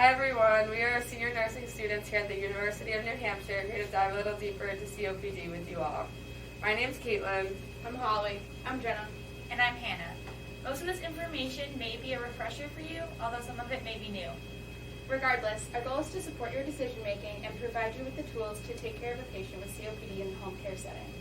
Hi everyone, we are senior nursing students here at the University of New Hampshire here to dive a little deeper into COPD with you all. My name's Caitlin. I'm Holly. I'm Jenna. And I'm Hannah. Most of this information may be a refresher for you, although some of it may be new. Regardless, our goal is to support your decision making and provide you with the tools to take care of a patient with COPD in the home care setting.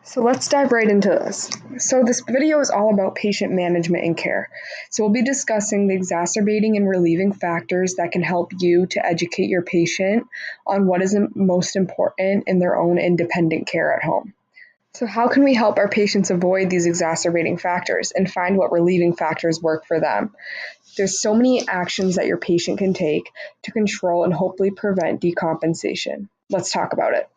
So let's dive right into this. So this video is all about patient management and care. So we'll be discussing the exacerbating and relieving factors that can help you to educate your patient on what is most important in their own independent care at home. So how can we help our patients avoid these exacerbating factors and find what relieving factors work for them? There's so many actions that your patient can take to control and hopefully prevent decompensation. Let's talk about it.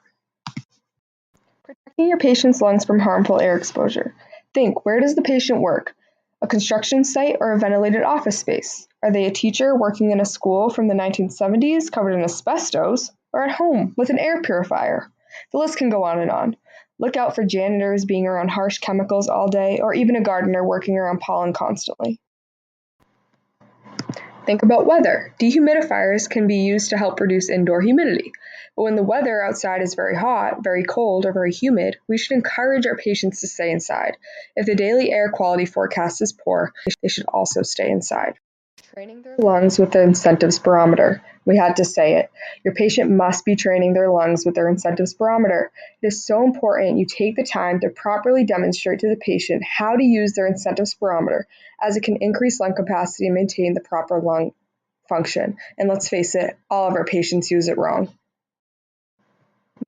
Protecting your patient's lungs from harmful air exposure. Think, where does the patient work? A construction site or a ventilated office space? Are they a teacher working in a school from the 1970s covered in asbestos, or at home with an air purifier? The list can go on and on. Look out for janitors being around harsh chemicals all day, or even a gardener working around pollen constantly. Think about weather. Dehumidifiers can be used to help reduce indoor humidity. But when the weather outside is very hot, very cold, or very humid, we should encourage our patients to stay inside. If the daily air quality forecast is poor, they should also stay inside. Training their lungs with the incentive spirometer. We had to say it. Your patient must be training their lungs with their incentive spirometer. It is so important you take the time to properly demonstrate to the patient how to use their incentive spirometer, as it can increase lung capacity and maintain the proper lung function. And let's face it, all of our patients use it wrong.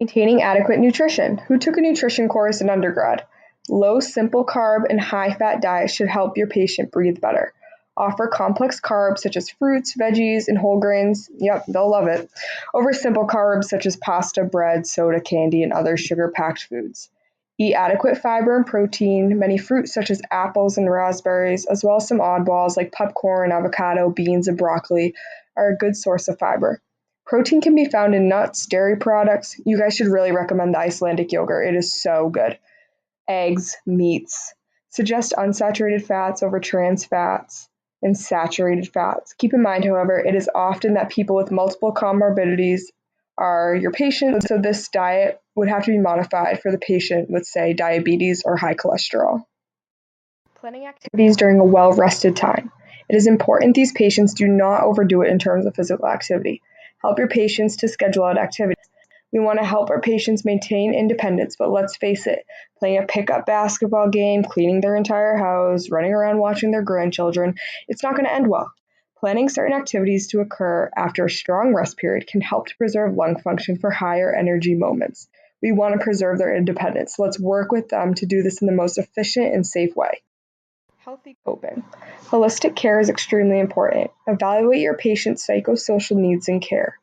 Maintaining adequate nutrition. Who took a nutrition course in undergrad? Low simple carb and high fat diets should help your patient breathe better. Offer complex carbs such as fruits, veggies, and whole grains. Yep, they'll love it. Over simple carbs such as pasta, bread, soda, candy, and other sugar-packed foods. Eat adequate fiber and protein. Many fruits such as apples and raspberries, as well as some oddballs like popcorn, avocado, beans, and broccoli, are a good source of fiber. Protein can be found in nuts, dairy products. You guys should really recommend the Icelandic yogurt. It is so good. Eggs, meats. Suggest unsaturated fats over trans fats and saturated fats. Keep in mind, however, it is often that people with multiple comorbidities are your patients, so this diet would have to be modified for the patient with, say, diabetes or high cholesterol. Planning activities during a well-rested time. It is important these patients do not overdo it in terms of physical activity. Help your patients to schedule out activities. We want to help our patients maintain independence, but let's face it, playing a pickup basketball game, cleaning their entire house, running around watching their grandchildren, it's not going to end well. Planning certain activities to occur after a strong rest period can help to preserve lung function for higher energy moments. We want to preserve their independence, so let's work with them to do this in the most efficient and safe way. Healthy coping. Holistic care is extremely important. Evaluate your patient's psychosocial needs and care.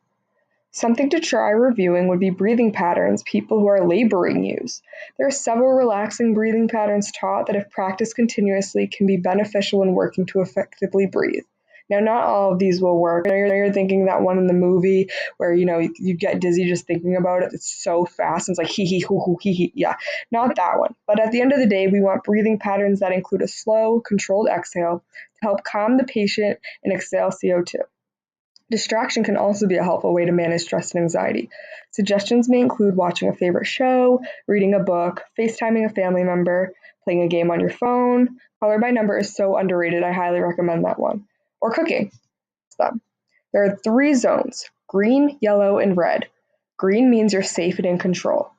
Something to try reviewing would be breathing patterns people who are laboring use. There are several relaxing breathing patterns taught that if practiced continuously can be beneficial when working to effectively breathe. Now, not all of these will work. You're thinking that one in the movie where, you get dizzy just thinking about it. It's so fast. And it's like, hee hee, hoo hoo, hee hee. Yeah, not that one. But at the end of the day, we want breathing patterns that include a slow, controlled exhale to help calm the patient and exhale CO2. Distraction can also be a helpful way to manage stress and anxiety. Suggestions may include watching a favorite show, reading a book, FaceTiming a family member, playing a game on your phone. Color by number is so underrated. I highly recommend that one. Or cooking. There are 3 zones: green, yellow, and red. Green means you're safe and in control.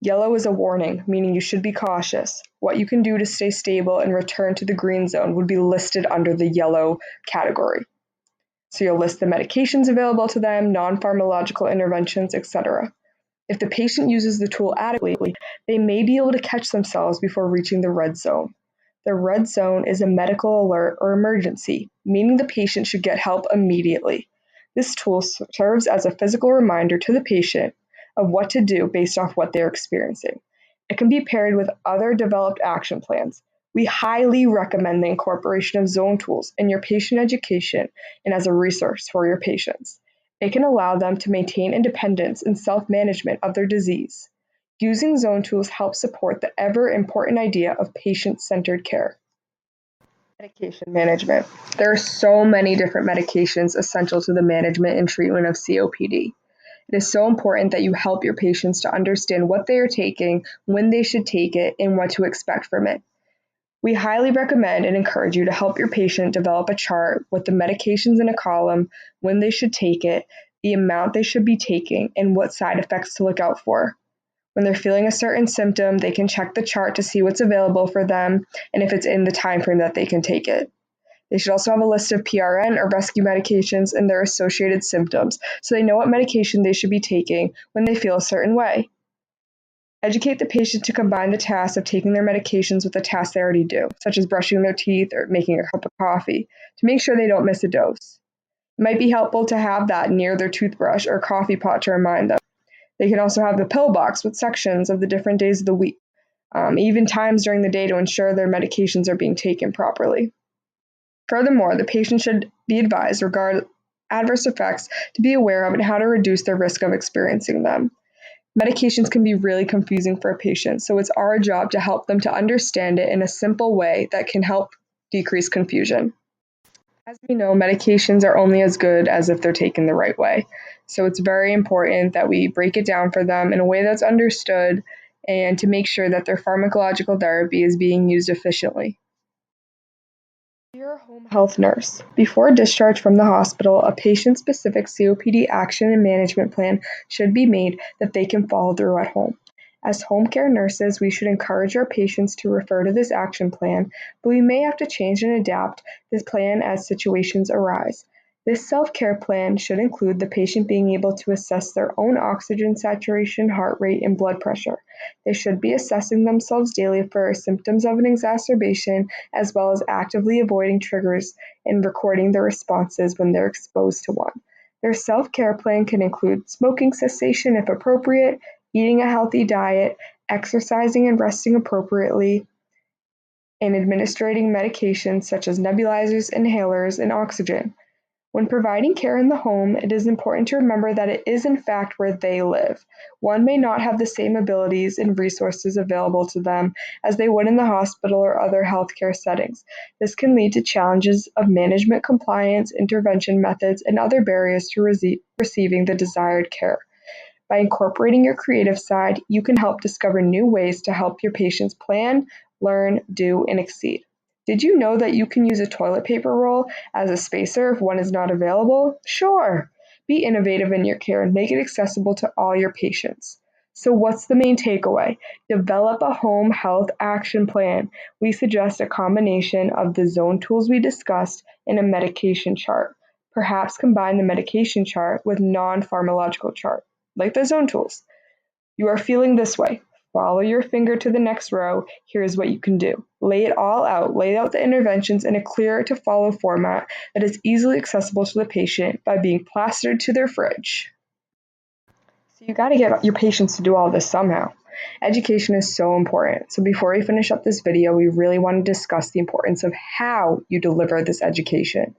Yellow is a warning, meaning you should be cautious. What you can do to stay stable and return to the green zone would be listed under the yellow category. So you'll list the medications available to them, non-pharmacological interventions, etc. If the patient uses the tool adequately, they may be able to catch themselves before reaching the red zone. The red zone is a medical alert or emergency, meaning the patient should get help immediately. This tool serves as a physical reminder to the patient of what to do based off what they're experiencing. It can be paired with other developed action plans. We highly recommend the incorporation of zone tools in your patient education and as a resource for your patients. It can allow them to maintain independence and self-management of their disease. Using zone tools helps support the ever important idea of patient-centered care. Medication management. There are so many different medications essential to the management and treatment of COPD. It is so important that you help your patients to understand what they are taking, when they should take it, and what to expect from it. We highly recommend and encourage you to help your patient develop a chart with the medications in a column, when they should take it, the amount they should be taking, and what side effects to look out for. When they're feeling a certain symptom, they can check the chart to see what's available for them and if it's in the time frame that they can take it. They should also have a list of PRN or rescue medications and their associated symptoms so they know what medication they should be taking when they feel a certain way. Educate the patient to combine the tasks of taking their medications with the tasks they already do, such as brushing their teeth or making a cup of coffee, to make sure they don't miss a dose. It might be helpful to have that near their toothbrush or coffee pot to remind them. They can also have the pill box with sections of the different days of the week, even times during the day to ensure their medications are being taken properly. Furthermore, the patient should be advised regarding adverse effects to be aware of and how to reduce their risk of experiencing them. Medications can be really confusing for a patient, so it's our job to help them to understand it in a simple way that can help decrease confusion. As we know, medications are only as good as if they're taken the right way. So it's very important that we break it down for them in a way that's understood and to make sure that their pharmacological therapy is being used efficiently. You're a home health nurse. Before discharge from the hospital, a patient-specific COPD action and management plan should be made that they can follow through at home. As home care nurses, we should encourage our patients to refer to this action plan, but we may have to change and adapt this plan as situations arise. This self-care plan should include the patient being able to assess their own oxygen saturation, heart rate, and blood pressure. They should be assessing themselves daily for symptoms of an exacerbation, as well as actively avoiding triggers and recording their responses when they're exposed to one. Their self-care plan can include smoking cessation if appropriate, eating a healthy diet, exercising and resting appropriately, and administering medications such as nebulizers, inhalers, and oxygen. When providing care in the home, it is important to remember that it is in fact where they live. One may not have the same abilities and resources available to them as they would in the hospital or other healthcare settings. This can lead to challenges of management compliance, intervention methods, and other barriers to receiving the desired care. By incorporating your creative side, you can help discover new ways to help your patients plan, learn, do, and exceed. Did you know that you can use a toilet paper roll as a spacer if one is not available? Sure! Be innovative in your care and make it accessible to all your patients. So what's the main takeaway? Develop a home health action plan. We suggest a combination of the zone tools we discussed and a medication chart. Perhaps combine the medication chart with non-pharmacological chart, like the zone tools. You are feeling this way. Follow your finger to the next row. Here's what you can do. Lay it all out. Lay out the interventions in a clear to follow format that is easily accessible to the patient by being plastered to their fridge. So you got to get your patients to do all this somehow. Education is so important. So before we finish up this video, we really want to discuss the importance of how you deliver this education.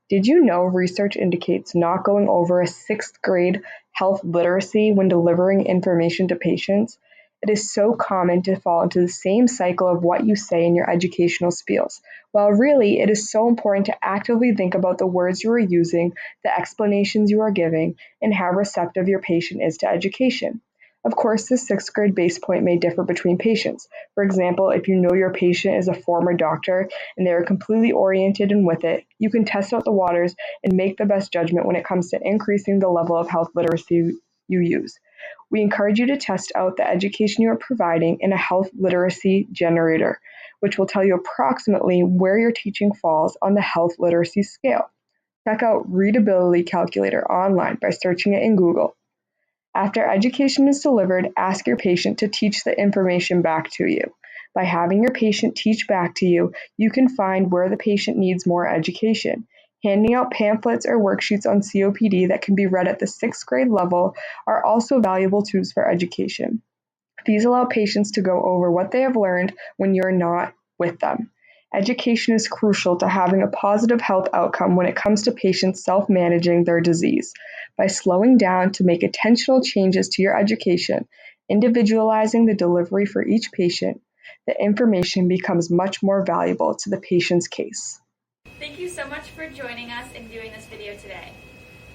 Did you know research indicates not going over a 6th grade health literacy when delivering information to patients? It is so common to fall into the same cycle of what you say in your educational spiels, while really it is so important to actively think about the words you are using, the explanations you are giving, and how receptive your patient is to education. Of course, the 6th grade base point may differ between patients. For example, if you know your patient is a former doctor and they are completely oriented and with it, you can test out the waters and make the best judgment when it comes to increasing the level of health literacy you use. We encourage you to test out the education you are providing in a health literacy generator, which will tell you approximately where your teaching falls on the health literacy scale. Check out Readability Calculator online by searching it in Google. After education is delivered, ask your patient to teach the information back to you. By having your patient teach back to you, you can find where the patient needs more education. Handing out pamphlets or worksheets on COPD that can be read at the 6th grade level are also valuable tools for education. These allow patients to go over what they have learned when you're not with them. Education is crucial to having a positive health outcome when it comes to patients self-managing their disease. By slowing down to make intentional changes to your education, individualizing the delivery for each patient, the information becomes much more valuable to the patient's case. Thank you so much for joining us and viewing this video today.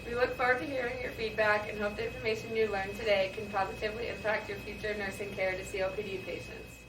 We look forward to hearing your feedback and hope the information you learned today can positively impact your future nursing care to COPD patients.